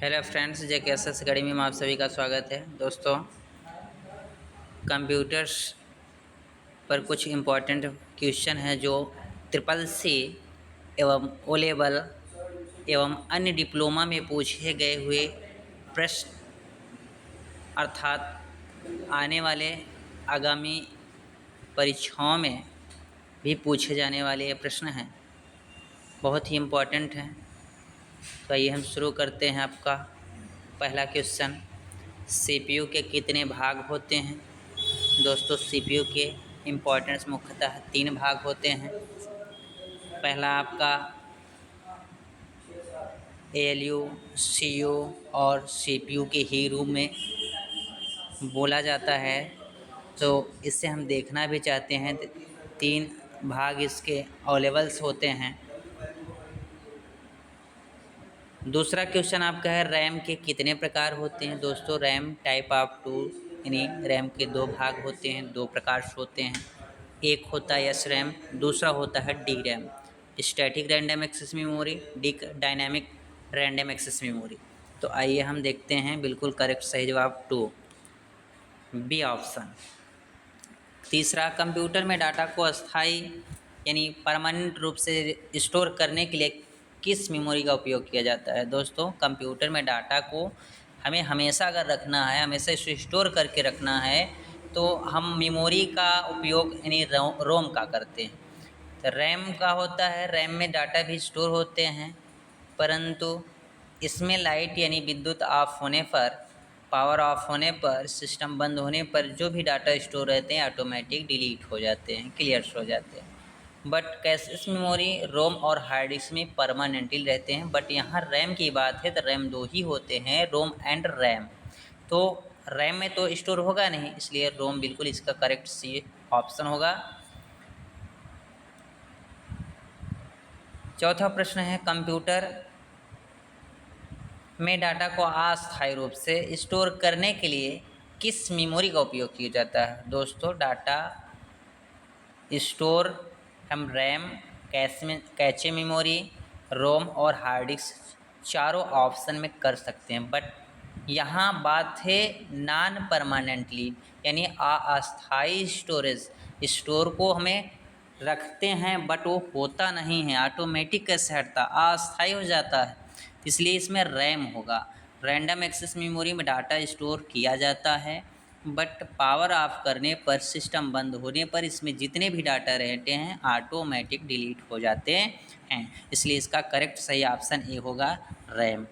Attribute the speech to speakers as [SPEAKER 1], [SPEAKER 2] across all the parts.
[SPEAKER 1] Hello friends, JKSS academy में आप सभी का स्वागत है। दोस्तों, कंप्यूटर्स पर कुछ इम्पोर्टेंट क्वेश्चन हैं जो ट्रिपल सी एवं ओ लेवल एवं अन्य डिप्लोमा में पूछे गए हुए प्रश्न अर्थात आने वाले आगामी परीक्षाओं में भी पूछे जाने वाले ये प्रश्न हैं, बहुत ही इम्पोर्टेंट हैं। तो आइए हम शुरू करते हैं। आपका पहला क्वेश्चन, CPU के कितने भाग होते हैं? दोस्तों, CPU के इम्पोर्टेंस मुख्यतः 3 भाग होते हैं। पहला आपका ALU, CU और CPU के ही रूप में बोला जाता है, तो इससे हम देखना भी चाहते हैं। 3 भाग इसके अवेलेबल्स होते हैं। दूसरा क्वेश्चन आपका है, रैम के कितने प्रकार होते हैं? दोस्तों, रैम टाइप ऑफ 2 यानी रैम के 2 भाग होते हैं, 2 प्रकार होते हैं। एक होता है SRAM, दूसरा होता है DRAM, static random access memory, dynamic random access memory. तो आइए हम देखते हैं। बिल्कुल करेक्ट सही जवाब 2, बी ऑप्शन। तीसरा, कंप्यूटर में डाटा को अस्थायी यानी परमानेंट रूप से स्टोर करने के लिए किस मेमोरी का उपयोग किया जाता है? दोस्तों, कंप्यूटर में डाटा को हमें हमेशा अगर रखना है, हमेशा इसे स्टोर करके रखना है, तो हम मेमोरी का उपयोग यानी रोम का करते हैं। तो रैम का होता है, रैम में डाटा भी स्टोर होते हैं, परंतु इसमें लाइट यानी विद्युत ऑफ होने पर, पावर ऑफ होने पर, सिस्टम बंद होने पर जो भी डाटा स्टोर रहते हैं ऑटोमेटिक डिलीट हो जाते हैं, क्लियर हो जाते हैं। बट कैशेस मेमोरी रोम और हार्ड डिस्क में परमानेंटली रहते हैं। बट यहाँ रैम की बात है तो रैम 2 ही होते हैं, रोम एंड रैम। तो रैम में तो स्टोर होगा नहीं, इसलिए रोम बिल्कुल इसका करेक्ट सी ऑप्शन होगा। चौथा प्रश्न है, कंप्यूटर में डाटा को अस्थायी रूप से स्टोर करने के लिए किस मेमोरी का उपयोग किया जाता है? दोस्तों, डाटा स्टोर हम रैम, कैचे मेमोरी, रोम और हार्ड डिस्क चारों ऑप्शन में कर सकते हैं। बट यहाँ बात है नॉन परमानेंटली यानी अस्थायी स्टोरेज। स्टोर को हमें रखते हैं बट वो होता नहीं है, ऑटोमेटिक कैसे हटता, अस्थायी हो जाता है, इसलिए इसमें रैम होगा। रैंडम एक्सेस मेमोरी में डाटा स्टोर किया जाता है, बट पावर ऑफ करने पर, सिस्टम बंद होने पर इसमें जितने भी डाटा रहते हैं ऑटोमेटिक डिलीट हो जाते हैं, इसलिए इसका करेक्ट सही ऑप्शन ए होगा, रैम।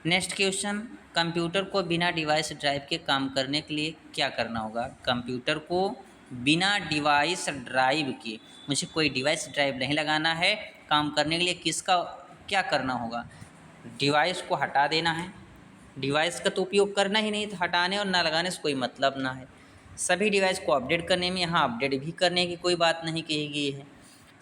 [SPEAKER 1] नेक्स्ट क्वेश्चन, कंप्यूटर को बिना डिवाइस ड्राइव के काम करने के लिए क्या करना होगा? कंप्यूटर को बिना डिवाइस ड्राइव के, मुझे कोई डिवाइस ड्राइव नहीं लगाना है, काम करने के लिए किसका क्या करना होगा? डिवाइस को हटा देना है। डिवाइस का तो उपयोग करना ही नहीं, तो हटाने और ना लगाने से कोई मतलब ना है। सभी डिवाइस को अपडेट करने में, यहाँ अपडेट भी करने की कोई बात नहीं कही गई है।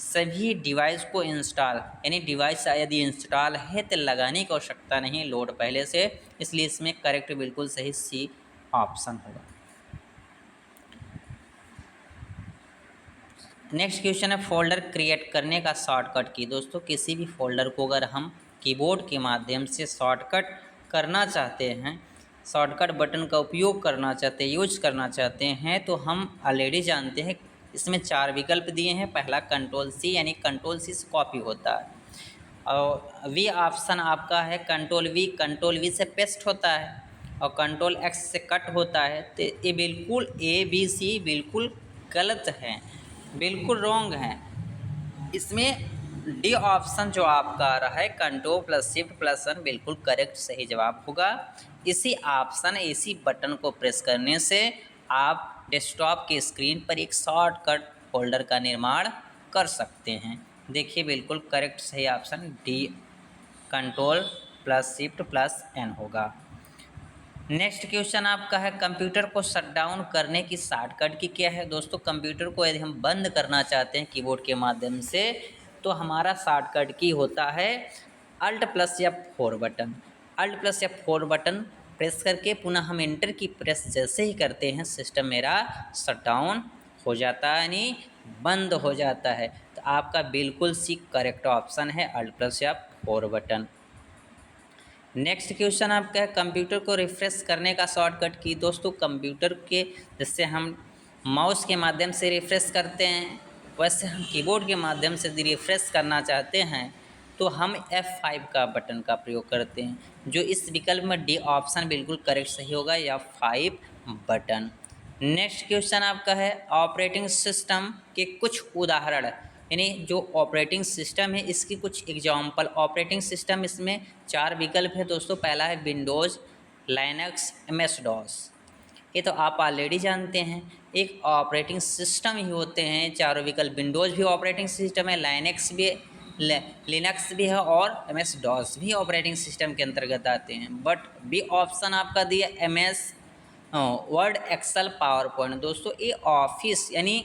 [SPEAKER 1] सभी डिवाइस को इंस्टॉल यानी डिवाइस यदि इंस्टॉल है तो लगाने की आवश्यकता नहीं, लोड पहले से, इसलिए इसमें करेक्ट बिल्कुल सही सी ऑप्शन होगा। नेक्स्ट क्वेश्चन है, फोल्डर क्रिएट करने का शॉर्टकट की। दोस्तों, किसी भी फोल्डर को अगर हम कीबोर्ड के माध्यम से शॉर्टकट करना चाहते हैं, शॉर्टकट बटन का उपयोग करना चाहते हैं, यूज करना चाहते हैं, तो हम ऑलरेडी जानते हैं इसमें 4 विकल्प दिए हैं। पहला कंट्रोल-C यानी कंट्रोल-C से कॉपी होता है, और वी ऑप्शन आपका है कंट्रोल-V, कंट्रोल-V से पेस्ट होता है, और कंट्रोल-X से कट होता है। तो ये बिल्कुल ABC बिल्कुल गलत है, बिल्कुल रॉन्ग है। इसमें डी ऑप्शन जो आपका आ रहा है Ctrl+Shift+N बिल्कुल करेक्ट सही जवाब होगा। इसी ऑप्शन, इसी बटन को प्रेस करने से आप डेस्कटॉप की स्क्रीन पर एक शॉर्टकट फोल्डर का निर्माण कर सकते हैं। देखिए, बिल्कुल करेक्ट सही ऑप्शन डी, Ctrl+Shift+N होगा। नेक्स्ट क्वेश्चन आपका है, कंप्यूटर को शट डाउन करने की शॉर्टकट की क्या है? दोस्तों, कंप्यूटर को यदि हम बंद करना चाहते हैं कीबोर्ड के माध्यम से, तो हमारा शॉर्टकट की होता है Alt+F4 button. Alt+F4 button press करके पुनः हम एंटर की प्रेस जैसे ही करते हैं, सिस्टम मेरा शट डाउन हो जाता है यानी बंद हो जाता है। तो आपका बिल्कुल सी करेक्ट ऑप्शन है Alt+F4 बटन। नेक्स्ट क्वेश्चन आपका है कंप्यूटर को रिफ्रेश करने का शॉर्टकट की। दोस्तों कंप्यूटर के जैसे हम माउस के माध्यम से रिफ्रेश करते हैं, वैसे हम कीबोर्ड के माध्यम से यदि रिफ्रेश करना चाहते हैं तो हम F5 का बटन का प्रयोग करते हैं। जो इस विकल्प में डी ऑप्शन बिल्कुल करेक्ट सही होगा, F5 बटन। नेक्स्ट क्वेश्चन आपका है ऑपरेटिंग सिस्टम के कुछ उदाहरण, यानी जो ऑपरेटिंग सिस्टम है इसकी कुछ एग्जाम्पल। ऑपरेटिंग सिस्टम इसमें 4 विकल्प है दोस्तों। पहला है विंडोज़, लाइनक्स, MS डॉस। ये तो आप ऑलरेडी जानते हैं। एक ऑपरेटिंग सिस्टम ही होते हैं चारों विकल्प। विंडोज़ भी ऑपरेटिंग सिस्टम है, लाइनक्स भी, लिनक्स भी है और MS डॉस भी ऑपरेटिंग सिस्टम के अंतर्गत आते हैं। बट बी ऑप्शन आपका दिया MS Word, Excel, PowerPoint. दोस्तों ये ऑफिस यानी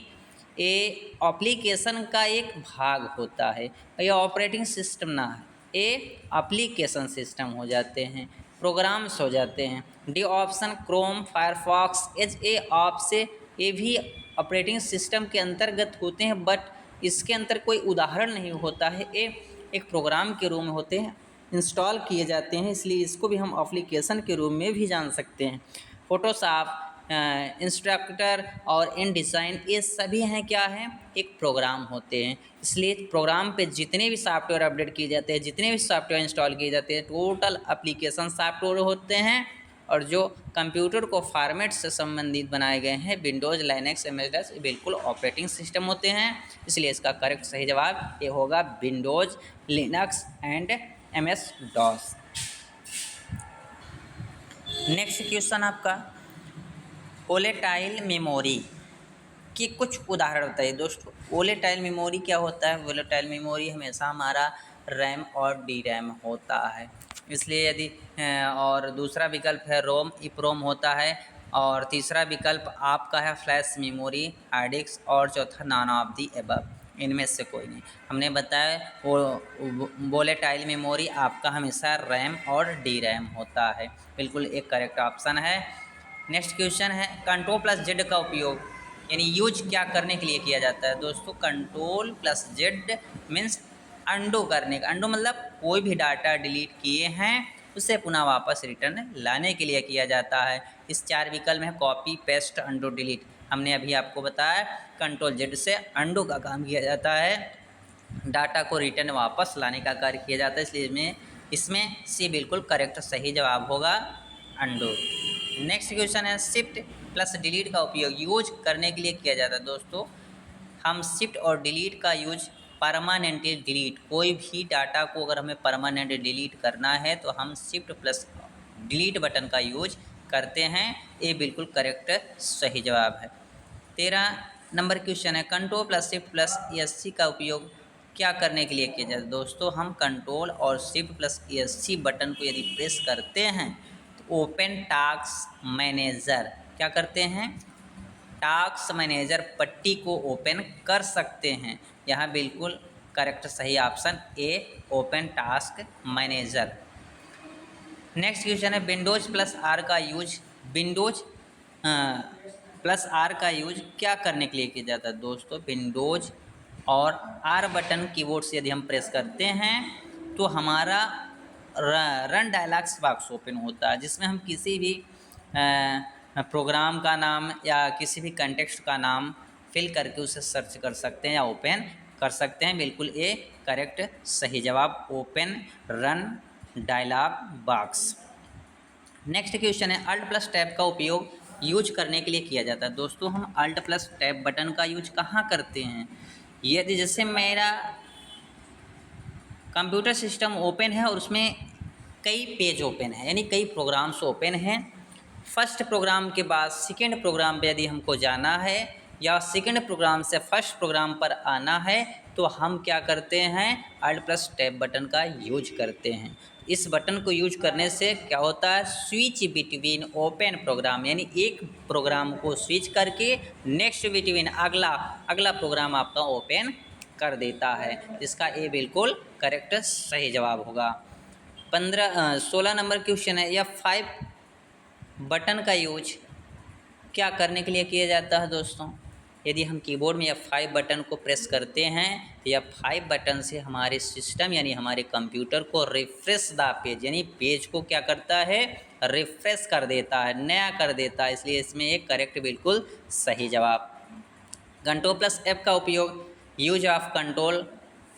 [SPEAKER 1] ये एप्लीकेशन का एक भाग होता है, ये ऑपरेटिंग सिस्टम ना है, ये एप्लीकेशन सिस्टम हो जाते हैं, प्रोग्राम्स हो जाते हैं। D option Chrome, Firefox, Edge ए आप से ये भी ऑपरेटिंग सिस्टम के अंतर्गत होते हैं, बट इसके अंदर कोई उदाहरण नहीं होता है। ये एक प्रोग्राम के रूप में होते हैं, इंस्टॉल किए जाते हैं, इसलिए इसको भी हम एप्लीकेशन के रूप में भी जान सकते हैं। फोटोशॉप, इंस्ट्रक्टर और इन डिज़ाइन, ये सभी हैं क्या हैं, एक प्रोग्राम होते हैं। इसलिए प्रोग्राम पे जितने भी सॉफ्टवेयर अपडेट किए जाते हैं, जितने भी सॉफ्टवेयर इंस्टॉल किए जाते हैं, टोटल एप्लीकेशन सॉफ्टवेयर होते हैं। और जो कंप्यूटर को फॉर्मेट से संबंधित बनाए गए हैं, विंडोज़, लाइनक्स, MS डॉस, ये बिल्कुल ऑपरेटिंग सिस्टम होते हैं। इसलिए इसका करेक्ट सही जवाब ये होगा Windows, Linux and MS DOS. Next question आपका वोलेटाइल मेमोरी की कुछ उदाहरण बताइए। दोस्तों वोलेटाइल मेमोरी क्या होता है? वोलेटाइल मेमोरी हमेशा हमारा रैम और डी रैम होता है। इसलिए यदि और दूसरा विकल्प है रोम, इप्रोम होता है। और तीसरा विकल्प आपका है फ्लैश मेमोरी, हार्ड डिस्क। और चौथा नॉन ऑफ दी एबव, इनमें से कोई नहीं। हमने बताया वो वोलेटाइल मेमोरी आपका हमेशा रैम और डी रैम होता है। बिल्कुल एक करेक्ट ऑप्शन है। नेक्स्ट क्वेश्चन है कंट्रोल प्लस जेड का उपयोग यानी यूज क्या करने के लिए किया जाता है? दोस्तों कंट्रोल प्लस जेड मीन्स अंडो करने का। अंडो मतलब कोई भी डाटा डिलीट किए हैं उसे पुनः वापस रिटर्न लाने के लिए किया जाता है। इस 4 विकल्प में कॉपी, पेस्ट, अंडो, डिलीट। हमने अभी आपको बताया कंट्रोल जेड से अंडो का काम किया जाता है, डाटा को रिटर्न वापस लाने का कार्य किया जाता है। इसलिए इसमें सी बिल्कुल करेक्ट सही जवाब होगा, अंडो। नेक्स्ट क्वेश्चन है शिफ्ट प्लस डिलीट का उपयोग यूज करने के लिए किया जाता है। दोस्तों हम शिफ्ट और डिलीट का यूज परमानेंटली डिलीट, कोई भी डाटा को अगर हमें परमानेंट डिलीट करना है तो हम शिफ्ट प्लस डिलीट बटन का यूज करते हैं। ये बिल्कुल करेक्ट सही जवाब है। 13 नंबर क्वेश्चन है control plus shift plus ESC का उपयोग क्या करने के लिए किया जाता है? दोस्तों हम कंट्रोल और शिफ्ट प्लस ESC बटन को यदि प्रेस करते हैं तो ओपन टास्क मैनेजर क्या करते हैं, टास्क मैनेजर पट्टी को ओपन कर सकते हैं। यहाँ बिल्कुल करेक्ट सही option A, open task manager. Next question है विंडोज प्लस आर का यूज, विंडोज प्लस आर का यूज क्या करने के लिए किया जाता है? दोस्तों विंडोज और आर बटन कीबोर्ड से यदि हम प्रेस करते हैं तो हमारा रन डायलॉग्स बॉक्स ओपन होता है, जिसमें हम किसी भी प्रोग्राम का नाम या किसी भी कंटेक्स्ट का नाम फिल करके उसे सर्च कर सकते हैं या ओपन कर सकते हैं। बिल्कुल ये करेक्ट सही जवाब, open run dialogue box. Next question है अल्ट प्लस टैब का उपयोग यूज करने के लिए किया जाता है। दोस्तों हम अल्ट प्लस टैब बटन का यूज कहाँ करते हैं? यदि जैसे मेरा कंप्यूटर सिस्टम ओपन है और उसमें कई पेज ओपन है यानी कई प्रोग्राम्स ओपन हैं, फर्स्ट प्रोग्राम के बाद सेकेंड प्रोग्राम पे यदि हमको जाना है या सेकेंड प्रोग्राम से फर्स्ट प्रोग्राम पर आना है तो हम क्या करते हैं, अल्ट प्लस टैब बटन का यूज करते हैं। इस बटन को यूज करने से क्या होता है, स्विच बिटवीन ओपन प्रोग्राम यानी एक प्रोग्राम को स्विच करके नेक्स्ट बिटवीन अगला प्रोग्राम आपका ओपन कर देता है, जिसका ए बिल्कुल करेक्ट सही जवाब होगा। 16 नंबर क्वेश्चन है F5 बटन का यूज क्या करने के लिए किया जाता है? दोस्तों यदि हम कीबोर्ड में F5 बटन को प्रेस करते हैं तो F5 बटन से हमारे सिस्टम यानी हमारे कंप्यूटर को रिफ्रेश द पेज यानी पेज को क्या करता है, रिफ्रेश कर देता है, नया कर देता है। इसलिए इसमें एक करेक्ट बिल्कुल सही जवाब। कंट्रोल प्लस F का उपयोग use of control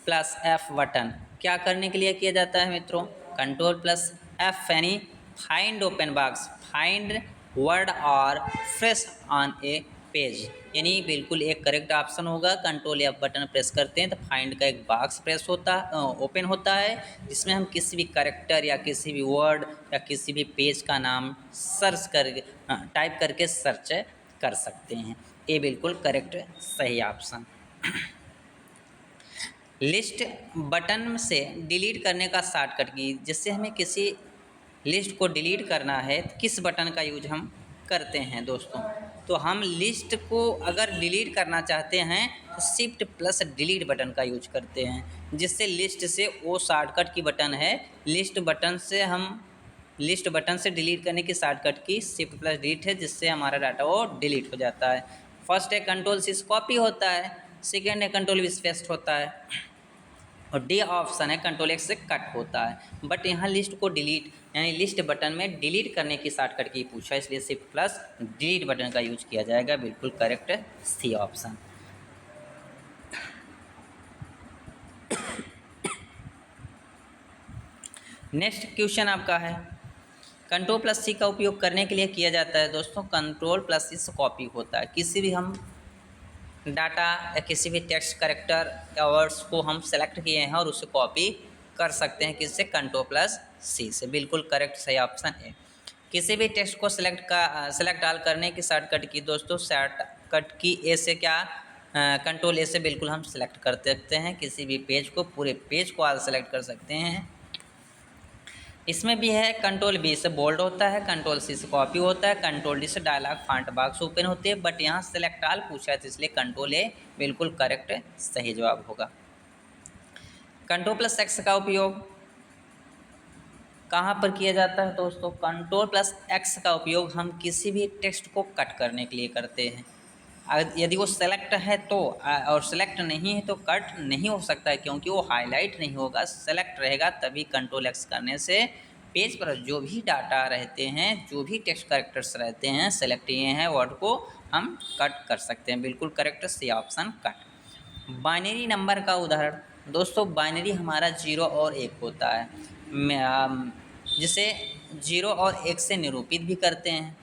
[SPEAKER 1] plus F button क्या करने के लिए किया जाता है मित्रों? कंट्रोल प्लस F यानी find open box, find word और फ्रेश ऑन ए पेज, यानी बिल्कुल एक करेक्ट ऑप्शन होगा। कंट्रोल F बटन प्रेस करते हैं तो फाइंड का एक बॉक्स प्रेस होता ओपन होता है, जिसमें हम किसी भी करेक्टर या किसी भी वर्ड या किसी भी पेज का नाम सर्च कर टाइप करके सर्च कर सकते हैं। ये बिल्कुल करेक्ट सही ऑप्शन। लिस्ट बटन से डिलीट करने का शॉर्टकट की, जिससे हमें किसी लिस्ट को डिलीट करना है तो किस बटन का यूज हम करते हैं दोस्तों? तो हम लिस्ट को अगर डिलीट करना चाहते हैं तो शिफ्ट प्लस डिलीट बटन का यूज करते हैं, जिससे लिस्ट से वो शॉर्टकट की बटन है, लिस्ट बटन से डिलीट करने की शॉर्टकट की शिफ्ट प्लस डिलीट है, जिससे हमारा डाटा वो डिलीट हो जाता है। फर्स्ट है कंट्रोल सी कॉपी होता है, सेकेंड है कंट्रोल वी पेस्ट होता है, और डी ऑप्शन है कंट्रोल एक्स से कट होता है। बट यहाँ लिस्ट को डिलीट यानी लिस्ट बटन में डिलीट करने की शॉर्टकट की पूछा, इसलिए शिफ्ट प्लस डिलीट बटन का यूज किया जाएगा। बिल्कुल correct C option. Next question आपका है, कंट्रोल प्लस सी का उपयोग करने के लिए किया जाता है दोस्तों। कंट्रोल प्लस सी कॉपी होता है, किसी भी हम डाटा या किसी भी टेक्स्ट करेक्टर या वर्ड्स को हम सेलेक्ट किए हैं और उसे कॉपी कर सकते हैं किससे? कंट्रोल प्लस सी से। बिल्कुल करेक्ट सही ऑप्शन है। किसी भी टेक्स्ट को सेलेक्ट डाल करने की शॉर्टकट की दोस्तों, शॉर्टकट की ए से क्या, कंट्रोल ए से बिल्कुल हम सेलेक्ट कर सकते हैं किसी भी पेज को, पूरे पेज को आज सेलेक्ट कर सकते हैं। इसमें भी है कंट्रोल बी से बोल्ड होता है, कंट्रोल सी से कॉपी होता है, कंट्रोल डी से डायलॉग फॉन्ट बॉक्स ओपन होती है। बट यहाँ सेलेक्ट ऑल पूछा है तो इसलिए कंट्रोल ए बिल्कुल करेक्ट सही जवाब होगा। कंट्रोल प्लस एक्स का उपयोग कहाँ पर किया जाता है दोस्तों? कंट्रोल प्लस एक्स का उपयोग हम किसी भी टेक्स्ट को कट करने के लिए करते हैं। यदि वो सेलेक्ट है तो, और सेलेक्ट नहीं है तो कट नहीं हो सकता है, क्योंकि वो हाईलाइट नहीं होगा, सेलेक्ट रहेगा तभी कंट्रोल एक्स करने से पेज पर जो भी डाटा रहते हैं, जो भी टेक्स्ट कैरेक्टर्स रहते हैं सेलेक्ट किए हैं वर्ड को हम कट कर सकते हैं। बिल्कुल correct C option cut. Binary number का उदाहरण दोस्तों, बाइनरी हमारा 0 और 1 होता है, जिसे 0 और 1 से निरूपित भी करते हैं।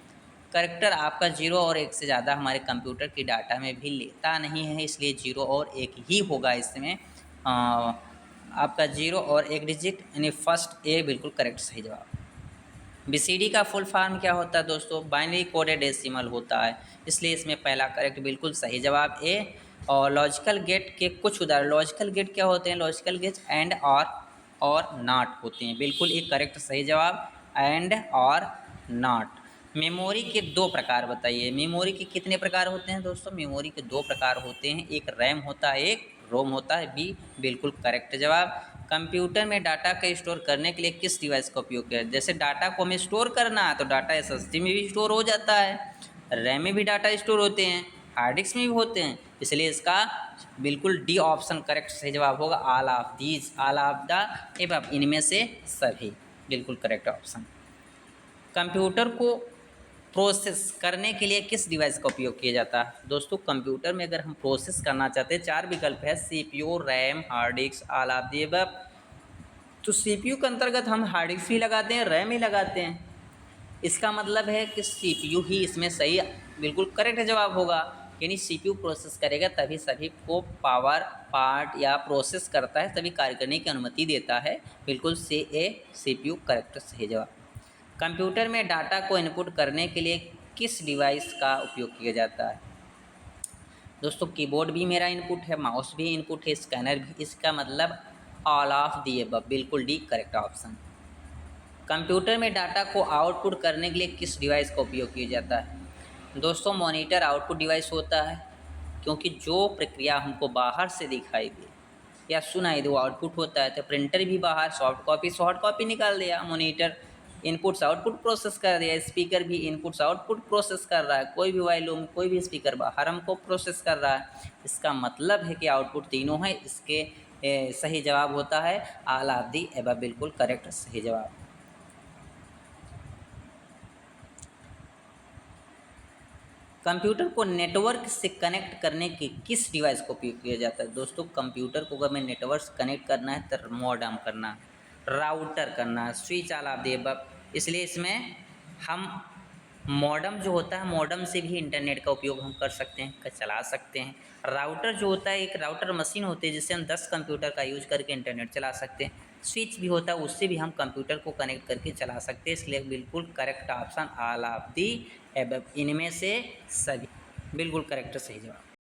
[SPEAKER 1] करेक्टर आपका 0 और 1 से ज़्यादा हमारे कंप्यूटर की डाटा में भी लेता नहीं है, इसलिए 0 और 1 ही होगा इसमें। आपका 0 और 1 डिजिट यानी फर्स्ट ए बिल्कुल करेक्ट सही जवाब। BCD का फुल फॉर्म क्या होता है दोस्तों? बाइनरी कोडेड डेसिमल होता है, इसलिए इसमें पहला करेक्ट बिल्कुल सही जवाब ए। और लॉजिकल गेट के कुछ उदाहरण, लॉजिकल गेट क्या होते हैं? लॉजिकल गेट एंड और नॉट होते हैं। बिल्कुल एक करेक्ट सही जवाब एंड और नॉट। मेमोरी के 2 प्रकार बताइए। मेमोरी के कितने प्रकार होते हैं दोस्तों? मेमोरी के 2 प्रकार होते हैं, एक रैम होता है, एक रोम होता है। बी बिल्कुल करेक्ट जवाब। कंप्यूटर में डाटा को स्टोर करने के लिए किस डिवाइस का उपयोग किया? जैसे डाटा को हमें स्टोर करना है तो डाटा SSD में भी स्टोर हो जाता है, रैम में भी डाटा स्टोर होते हैं, हार्ड डिस्क में भी होते हैं, इसलिए इसका बिल्कुल डी ऑप्शन करेक्ट सही जवाब होगा। All of these, all of the above, इनमें से सभी बिल्कुल करेक्ट ऑप्शन। कंप्यूटर को प्रोसेस करने के लिए किस डिवाइस का उपयोग किया जाता है? दोस्तों कंप्यूटर में अगर हम प्रोसेस करना चाहते हैं 4 विकल्प है, CPU, RAM, hard disk, all of the above. तो CPU के अंतर्गत हम हार्ड डिस्क ही लगाते हैं, रैम ही लगाते हैं, इसका मतलब है कि CPU ही इसमें सही बिल्कुल करेक्ट जवाब होगा। यानी CPU प्रोसेस करेगा तभी सभी को पावर पार्ट या प्रोसेस करता है, तभी कार्य करने की अनुमति देता है। बिल्कुल CPU करेक्ट सही जवाब। कंप्यूटर में डाटा को इनपुट करने के लिए किस डिवाइस का उपयोग किया जाता है? दोस्तों कीबोर्ड भी मेरा इनपुट है, माउस भी इनपुट है, स्कैनर भी, इसका मतलब ऑल ऑफ द अबव, बिल्कुल डी करेक्ट ऑप्शन। कंप्यूटर में डाटा को आउटपुट करने के लिए किस डिवाइस का उपयोग किया जाता है? दोस्तों मॉनिटर आउटपुट डिवाइस होता है, क्योंकि जो प्रक्रिया हमको बाहर से दिखाई दे या सुनाई दे वो आउटपुट होता है। तो प्रिंटर भी बाहर सॉफ्ट कॉपी निकाल दिया, मॉनिटर इनपुट्स आउटपुट प्रोसेस कर रही है, स्पीकर भी इनपुट्स आउटपुट प्रोसेस कर रहा है, कोई भी वॉल्यूम कोई भी स्पीकर बाहर हमको प्रोसेस कर रहा है। इसका मतलब है कि आउटपुट तीनों है। इसके सही जवाब होता है ऑल ऑफ दी एबव, बिल्कुल करेक्ट सही जवाब। कंप्यूटर को नेटवर्क से कनेक्ट करने के किस डिवाइस को उपयोग किया जाता है? दोस्तों कंप्यूटर को अगर हमें नेटवर्क से कनेक्ट करना है तो मॉडेम करना है, राउटर करना है, switch all of the above. इसलिए इसमें हम मॉडेम जो होता है, मॉडेम से भी इंटरनेट का उपयोग हम कर सकते हैं, चला सकते हैं। राउटर जो होता है, एक राउटर मशीन होती है जिससे हम 10 कंप्यूटर का यूज करके इंटरनेट चला सकते हैं। स्विच भी होता है, उससे भी हम कंप्यूटर को कनेक्ट करके चला सकते हैं। इसलिए बिल्कुल correct option all of the above, इनमें से सभी बिल्कुल करेक्ट सही जवाब।